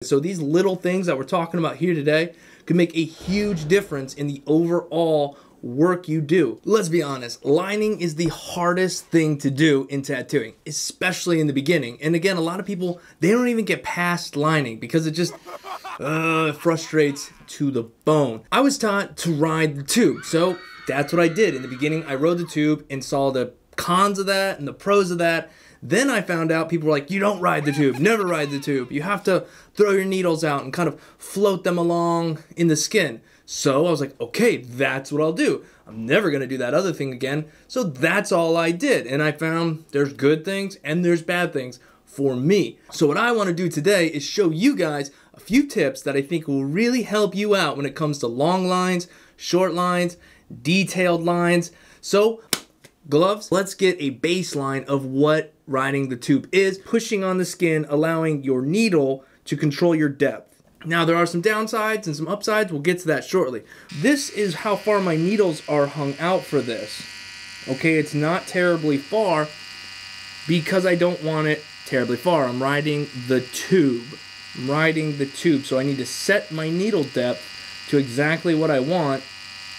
So these little things that we're talking about here today can make a huge difference in the overall work you do. Let's be honest, lining is the hardest thing to do in tattooing, especially in the beginning. And again, a lot of people, they don't even get past lining because it just frustrates to the bone. I was taught to ride the tube, so that's what I did. In the beginning, I rode the tube and saw the cons of that and the pros of that. Then I found out people were like, you don't ride the tube, never ride the tube. You have to throw your needles out and kind of float them along in the skin. So I was like, okay, that's what I'll do. I'm never gonna do that other thing again. So that's all I did. And I found there's good things and there's bad things for me. So what I wanna do today is show you guys a few tips that I think will really help you out when it comes to long lines, short lines, detailed lines. So gloves, let's get a baseline of what riding the tube is, pushing on the skin, allowing your needle to control your depth. Now there are some downsides and some upsides, we'll get to that shortly. This is how far my needles are hung out for this. Okay, it's not terribly far because I don't want it terribly far. I'm riding the tube. So I need to set my needle depth to exactly what I want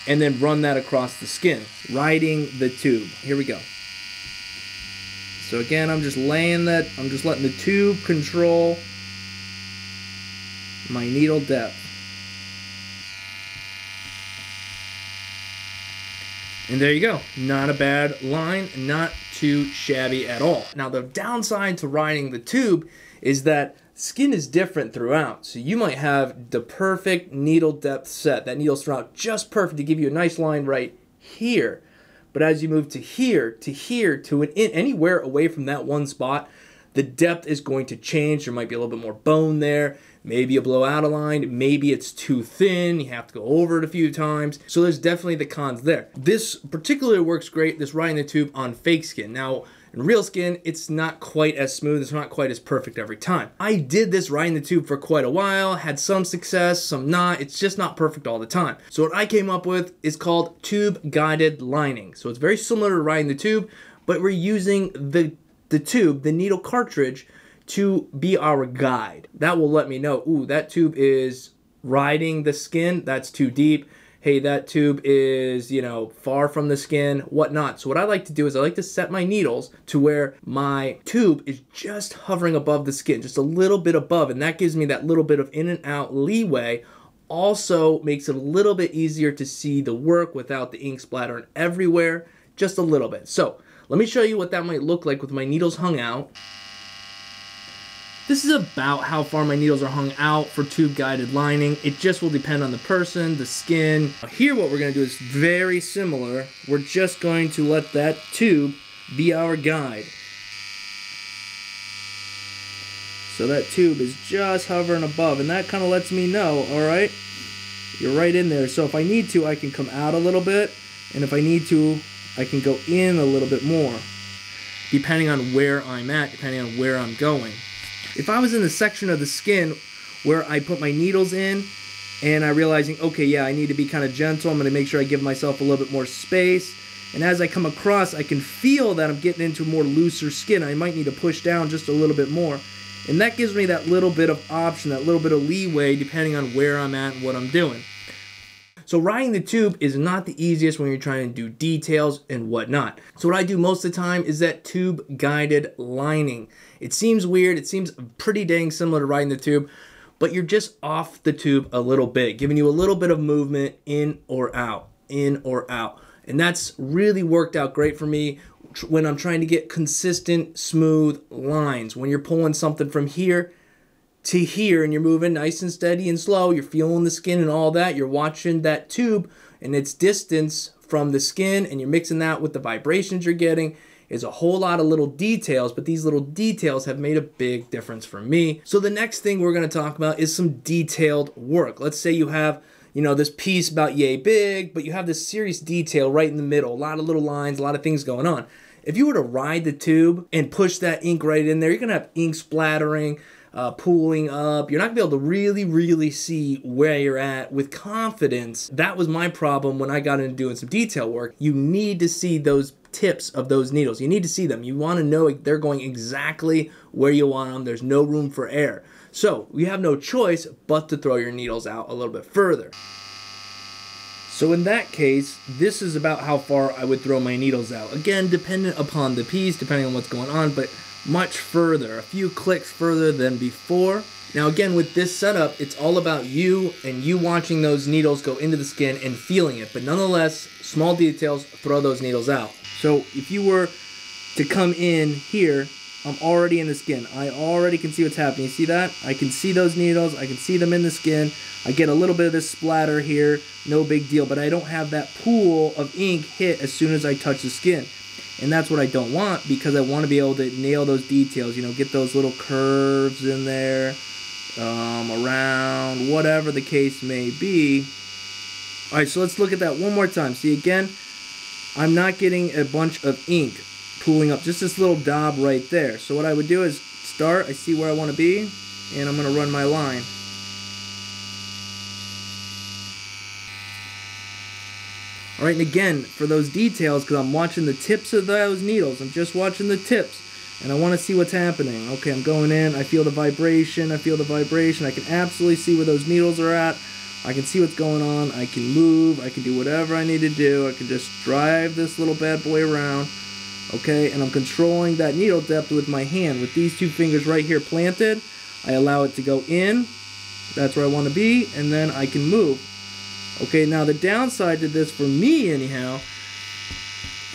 and then run that across the skin. Riding the tube. Here we go. So again, I'm just letting the tube control my needle depth. And there you go. Not a bad line, not too shabby at all. Now the downside to riding the tube is that skin is different throughout. So you might have the perfect needle depth set. That needle's throughout just perfect to give you a nice line right here. But as you move to here, to anywhere away from that one spot, the depth is going to change. There might be a little bit more bone there. Maybe you blow out a line. Maybe it's too thin. You have to go over it a few times. So there's definitely the cons there. This particularly works great, this riding the tube on fake skin. Now, in real skin, it's not quite as smooth. It's not quite as perfect every time. I did this riding the tube for quite a while, had some success, some not. It's just not perfect all the time. So what I came up with is called tube guided lining. So it's very similar to riding the tube, but we're using the tube, the needle cartridge, to be our guide. That will let me know, ooh, that tube is riding the skin, that's too deep. Hey, that tube is, far from the skin, whatnot. So what I like to do is I like to set my needles to where my tube is just hovering above the skin, just a little bit above, and that gives me that little bit of in and out leeway. Also makes it a little bit easier to see the work without the ink splattering everywhere, just a little bit. So let me show you what that might look like with my needles hung out. This is about how far my needles are hung out for tube guided lining. It just will depend on the person, the skin. Here what we're going to do is very similar. We're just going to let that tube be our guide. So that tube is just hovering above, and that kind of lets me know, all right, you're right in there. So if I need to, I can come out a little bit, and if I need to, I can go in a little bit more, depending on where I'm at, depending on where I'm going. If I was in the section of the skin where I put my needles in and I'm realizing, okay, yeah, I need to be kind of gentle, I'm going to make sure I give myself a little bit more space. And as I come across, I can feel that I'm getting into more looser skin. I might need to push down just a little bit more. And that gives me that little bit of option, that little bit of leeway depending on where I'm at and what I'm doing. So riding the tube is not the easiest when you're trying to do details and whatnot. So what I do most of the time is that tube guided lining. It seems weird, it seems pretty dang similar to riding the tube, but you're just off the tube a little bit, giving you a little bit of movement in or out, in or out. And that's really worked out great for me when I'm trying to get consistent, smooth lines. When you're pulling something from here to here and you're moving nice and steady and slow, you're feeling the skin and all that, you're watching that tube and its distance from the skin, and you're mixing that with the vibrations you're getting. Is a whole lot of little details, but these little details have made a big difference for me. So the next thing we're gonna talk about is some detailed work. Let's say you have, this piece about yay big, but you have this serious detail right in the middle, a lot of little lines, a lot of things going on. If you were to ride the tube and push that ink right in there, you're gonna have ink splattering, pooling up. You're not gonna be able to really see where you're at with confidence. That was my problem when I got into doing some detail work. You need to see those tips of those needles. You need to see them. You want to know they're going exactly where you want them. There's no room for error. So you have no choice but to throw your needles out a little bit further. So in that case, this is about how far I would throw my needles out. Again, dependent upon the piece, depending on what's going on, but much further, a few clicks further than before. Now again, with this setup, it's all about you and you watching those needles go into the skin and feeling it. But nonetheless, small details, throw those needles out. So if you were to come in here, I'm already in the skin. I already can see what's happening. You see that? I can see those needles. I can see them in the skin. I get a little bit of this splatter here. No big deal. But I don't have that pool of ink hit as soon as I touch the skin. And that's what I don't want, because I want to be able to nail those details. You know, get those little curves in there, around, whatever the case may be. All right, so let's look at that one more time. See, again, I'm not getting a bunch of ink pooling up, just this little daub right there. So what I would do is start, I see where I want to be, and I'm going to run my line. All right, and again, for those details, because I'm watching the tips of those needles, I'm just watching the tips, and I want to see what's happening. Okay, I'm going in, I feel the vibration, I can absolutely see where those needles are at. I can see what's going on, I can move, I can do whatever I need to do, I can just drive this little bad boy around. Okay, and I'm controlling that needle depth with my hand. With these two fingers right here planted, I allow it to go in. That's where I want to be, and then I can move. Okay, now the downside to this, for me anyhow,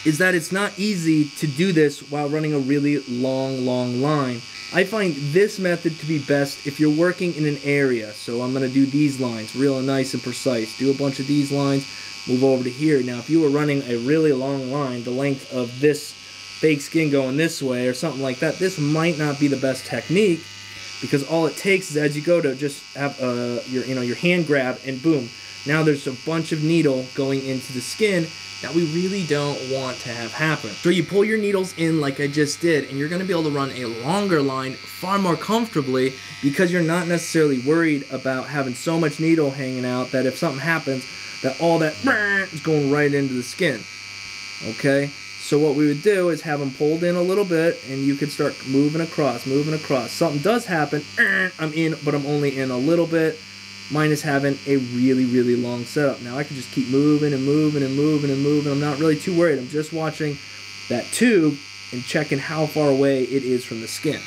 is that it's not easy to do this while running a really long line. I find this method to be best if you're working in an area. So I'm going to do these lines real nice and precise. Do a bunch of these lines, move over to here. Now if you were running a really long line, the length of this fake skin going this way or something like that, this might not be the best technique, because all it takes is as you go to just have your hand grab, and boom, now there's a bunch of needle going into the skin that we really don't want to have happen. So you pull your needles in like I just did, and you're going to be able to run a longer line far more comfortably, because you're not necessarily worried about having so much needle hanging out that if something happens, that all that is going right into the skin. Okay? So what we would do is have them pulled in a little bit, and you could start moving across. Something does happen, I'm in, but I'm only in a little bit, minus having a really long setup. Now I can just keep moving and moving and moving and moving. I'm not really too worried. I'm just watching that tube and checking how far away it is from the skin.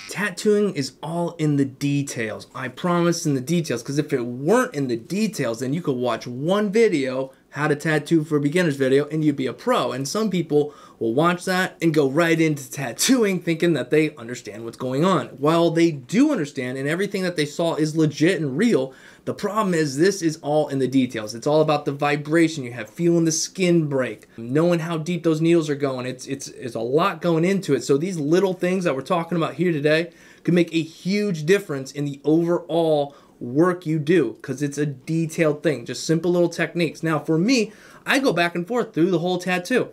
Tattooing is all in the details. I promise, in the details, because if it weren't in the details, then you could watch one video, how to tattoo for beginners video, and you'd be a pro. And some people will watch that and go right into tattooing thinking that they understand what's going on. While they do understand, and everything that they saw is legit and real, the problem is this is all in the details. It's all about the vibration you have, feeling the skin break, knowing how deep those needles are going. It's a lot going into it. So these little things that we're talking about here today could make a huge difference in the overall work you do, because it's a detailed thing, just simple little techniques. Now for me, I go back and forth through the whole tattoo.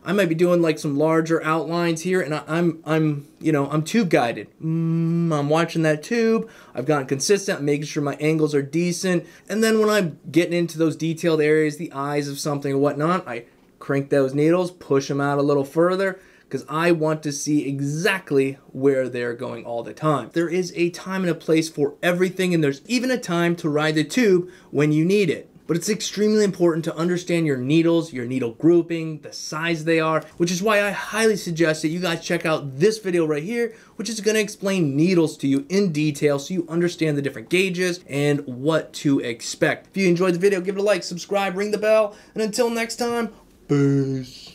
I might be doing like some larger outlines here, and I'm tube guided. I'm watching that tube. I've gotten consistent, I'm making sure my angles are decent, and then when I'm getting into those detailed areas, the eyes of something or whatnot, I crank those needles, push them out a little further, because I want to see exactly where they're going all the time. There is a time and a place for everything, and there's even a time to ride the tube when you need it. But it's extremely important to understand your needles, your needle grouping, the size they are, which is why I highly suggest that you guys check out this video right here, which is going to explain needles to you in detail so you understand the different gauges and what to expect. If you enjoyed the video, give it a like, subscribe, ring the bell, and until next time, peace.